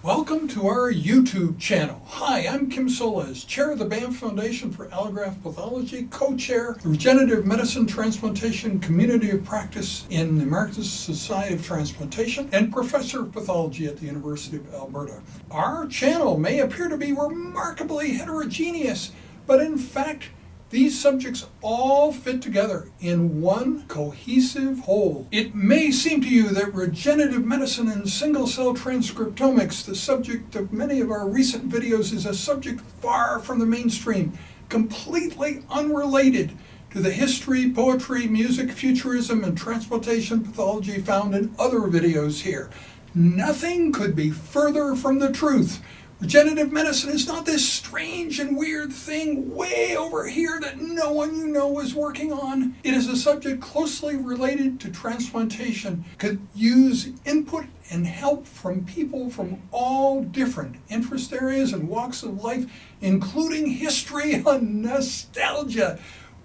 Welcome to our YouTube channel. Hi, I'm Kim Solez, Chair of the Banff Foundation for Allograft Pathology, Co-Chair of the Regenerative Medicine Transplantation Community of Practice in the American Society of Transplantation, and Professor of Pathology at the University of Alberta. Our channel may appear to be remarkably heterogeneous, but in fact, these subjects all fit together in one cohesive whole. It may seem to you that regenerative medicine and single-cell transcriptomics, the subject of many of our recent videos, is a subject far from the mainstream, completely unrelated to the history, poetry, music, futurism, and transplantation pathology found in other videos here. Nothing could be further from the truth. Regenerative medicine is not this strange and weird thing way over here that no one you know is working on. It is a subject closely related to transplantation, could use input and help from people from all different interest areas and walks of life, including history and nostalgia.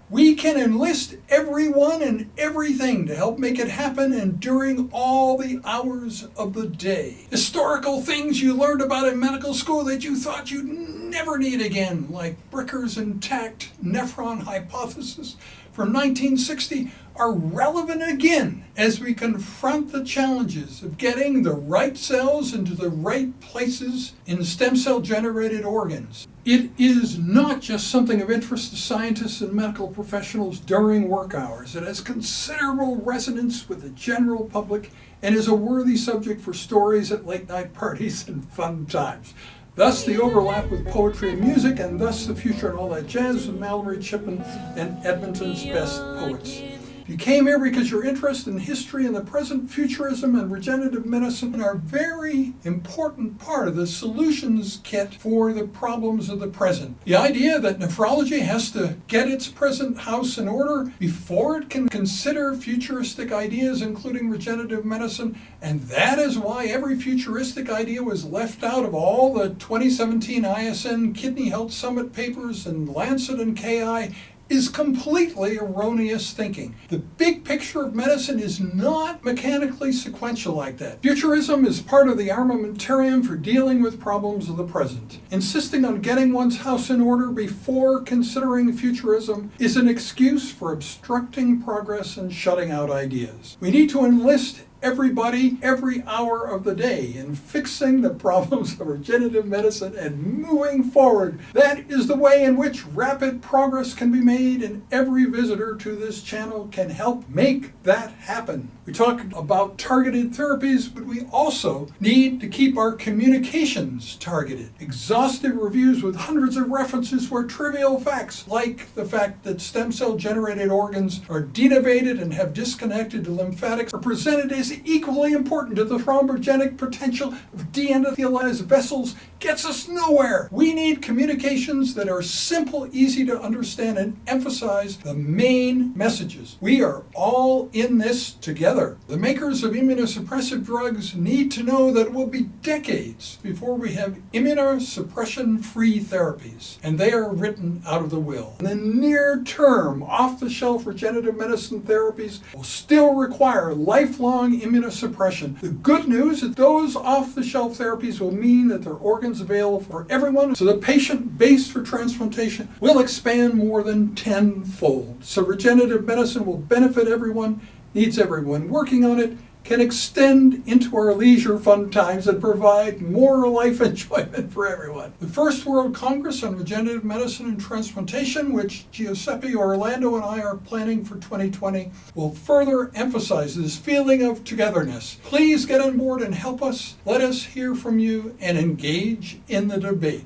We can enlist everyone and everything to help make it happen, and during all the hours of the day. Historical things you learned about in medical school that you thought you'd never need again, like Bricker's intact nephron hypothesis from 1960, are relevant again as we confront the challenges of getting the right cells into the right places in stem cell generated organs. It is not just something of interest to scientists and medical professionals during work hours. It has considerable resonance with the general public and is a worthy subject for stories at late night parties and fun times. Thus the overlap with poetry and music, and thus the future and all that jazz with Mallory Chipman and Edmonton's best poets. If you came here because you're interested in history and the present, futurism and regenerative medicine are a very important part of the solutions kit for the problems of the present. The idea that nephrology has to get its present house in order before it can consider futuristic ideas, including regenerative medicine, and that is why every futuristic idea was left out of all the 2017 ISN Kidney Health Summit papers and Lancet and KI, is completely erroneous thinking. The big picture of medicine is not mechanically sequential like that. Futurism is part of the armamentarium for dealing with problems of the present. Insisting on getting one's house in order before considering futurism is an excuse for obstructing progress and shutting out ideas. We need to enlist everybody every hour of the day in fixing the problems of regenerative medicine and moving forward. That is the way in which rapid progress can be made, and every visitor to this channel can help make that happen. We talk about targeted therapies, but we also need to keep our communications targeted. Exhaustive reviews with hundreds of references where trivial facts, like the fact that stem cell generated organs are denervated and have disconnected lymphatics, are presented as equally important to the thrombogenic potential of de-endothelialized vessels, gets us nowhere. We need communications that are simple, easy to understand, and emphasize the main messages. We are all in this together. The makers of immunosuppressive drugs need to know that it will be decades before we have immunosuppression-free therapies, and they are written out of the will. In the near term, off-the-shelf regenerative medicine therapies will still require lifelong immunosuppression. The good news is those off-the-shelf therapies will mean that their organs available for everyone, so the patient base for transplantation will expand more than tenfold. So regenerative medicine will benefit everyone, needs everyone working on it, can extend into our leisure fun times and provide more life enjoyment for everyone. The First World Congress on Regenerative Medicine and Transplantation, which Giuseppe Orlando and I are planning for 2020, will further emphasize this feeling of togetherness. Please get on board and help us. Let us hear from you and engage in the debate.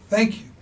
Thank you.